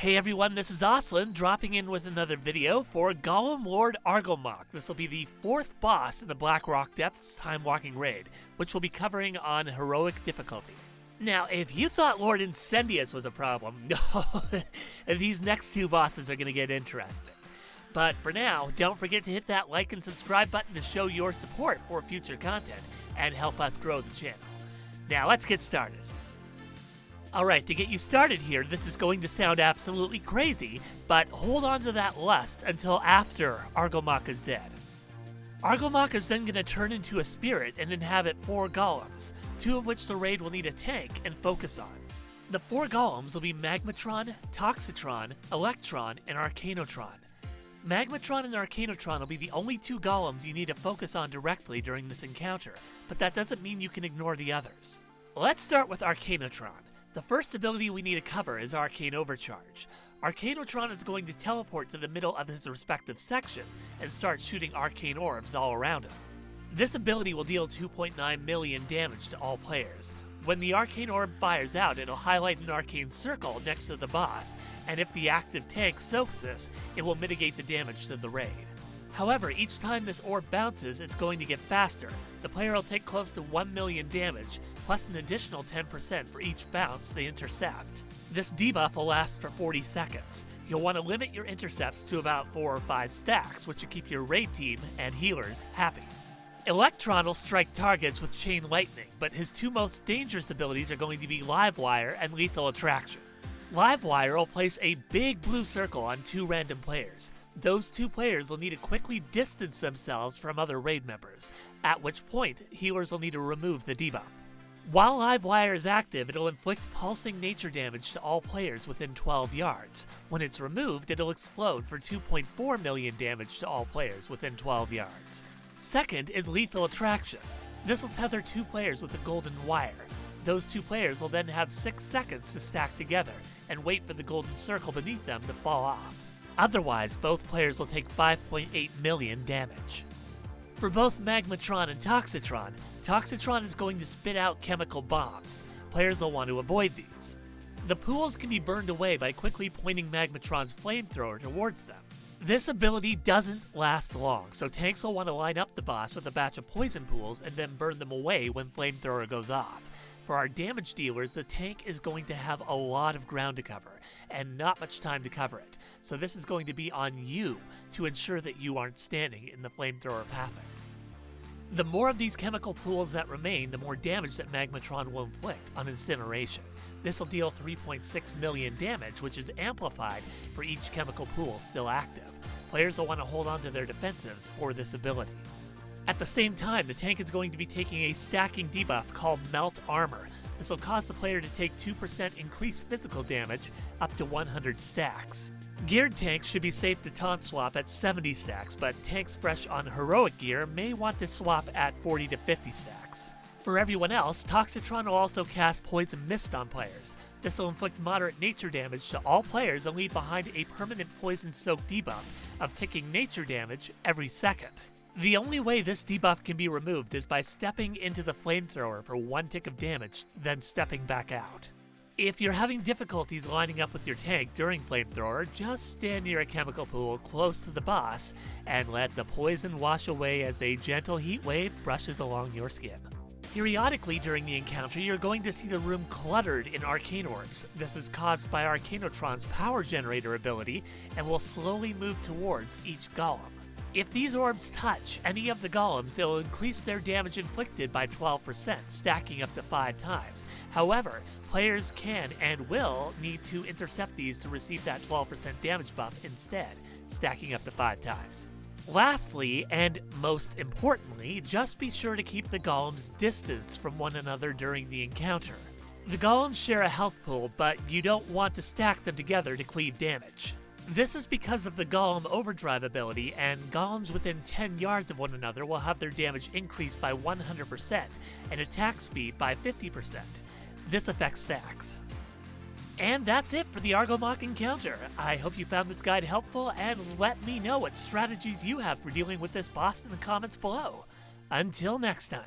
Hey everyone, this is Oslin, dropping in with another video for Golem Lord Argelmach. This will be the 4th boss in the Blackrock Depths Time Walking Raid, which we'll be covering on Heroic difficulty. Now, if you thought Lord Incendius was a problem, these next two bosses are going to get interesting. But for now, don't forget to hit that like and subscribe button to show your support for future content and help us grow the channel. Now, let's get started. Alright, to get you started here, this is going to sound absolutely crazy, but hold on to that lust until after Argelmach is dead. Argelmach is then going to turn into a spirit and inhabit 4 golems, 2 of which the raid will need a tank and focus on. The 4 golems will be Magmatron, Toxitron, Electron, and Arcanotron. Magmatron and Arcanotron will be the only 2 golems you need to focus on directly during this encounter, but that doesn't mean you can ignore the others. Let's start with Arcanotron. The first ability we need to cover is Arcane Overcharge. Arcanotron is going to teleport to the middle of his respective section and start shooting arcane orbs all around him. This ability will deal 2.9 million damage to all players. When the arcane orb fires out, it'll highlight an arcane circle next to the boss, and if the active tank soaks this, it will mitigate the damage to the raid. However, each time this orb bounces, it's going to get faster. The player will take close to 1 million damage, plus an additional 10% for each bounce they intercept. This debuff will last for 40 seconds. You'll want to limit your intercepts to about 4 or 5 stacks, which will keep your raid team and healers happy. Electron will strike targets with Chain Lightning, but his 2 most dangerous abilities are going to be Livewire and Lethal Attraction. Livewire will place a big blue circle on 2 random players. Those 2 players will need to quickly distance themselves from other raid members, at which point healers will need to remove the debuff. While Livewire is active, it'll inflict pulsing nature damage to all players within 12 yards. When it's removed, it'll explode for 2.4 million damage to all players within 12 yards. Second is Lethal Attraction. This will tether 2 players with a golden wire. Those 2 players will then have 6 seconds to stack together and wait for the golden circle beneath them to fall off. Otherwise, both players will take 5.8 million damage. For both Magmatron and Toxitron, Toxitron is going to spit out chemical bombs. Players will want to avoid these. The pools can be burned away by quickly pointing Magmatron's flamethrower towards them. This ability doesn't last long, so tanks will want to line up the boss with a batch of poison pools and then burn them away when flamethrower goes off. For our damage dealers, the tank is going to have a lot of ground to cover, and not much time to cover it, so this is going to be on you to ensure that you aren't standing in the flamethrower pathing. The more of these chemical pools that remain, the more damage that Magmatron will inflict on incineration. This will deal 3.6 million damage, which is amplified for each chemical pool still active. Players will want to hold on to their defensives for this ability. At the same time, the tank is going to be taking a stacking debuff called Melt Armor. This will cause the player to take 2% increased physical damage up to 100 stacks. Geared tanks should be safe to taunt swap at 70 stacks, but tanks fresh on heroic gear may want to swap at 40 to 50 stacks. For everyone else, Toxitron will also cast Poison Mist on players. This will inflict moderate nature damage to all players and leave behind a permanent poison-soaked debuff of ticking nature damage every second. The only way this debuff can be removed is by stepping into the flamethrower for 1 tick of damage, then stepping back out. If you're having difficulties lining up with your tank during flamethrower, just stand near a chemical pool close to the boss and let the poison wash away as a gentle heat wave brushes along your skin. Periodically during the encounter, you're going to see the room cluttered in arcane orbs. This is caused by Arcanotron's power generator ability and will slowly move towards each golem. If these orbs touch any of the golems, they'll increase their damage inflicted by 12%, stacking up to 5 times. However, players can and will need to intercept these to receive that 12% damage buff instead, stacking up to 5 times. Lastly, and most importantly, just be sure to keep the golems distanced from one another during the encounter. The golems share a health pool, but you don't want to stack them together to cleave damage. This is because of the Golem Overdrive ability, and golems within 10 yards of one another will have their damage increased by 100% and attack speed by 50%. This affects stacks. And that's it for the Argelmach encounter. I hope you found this guide helpful, and let me know what strategies you have for dealing with this boss in the comments below. Until next time.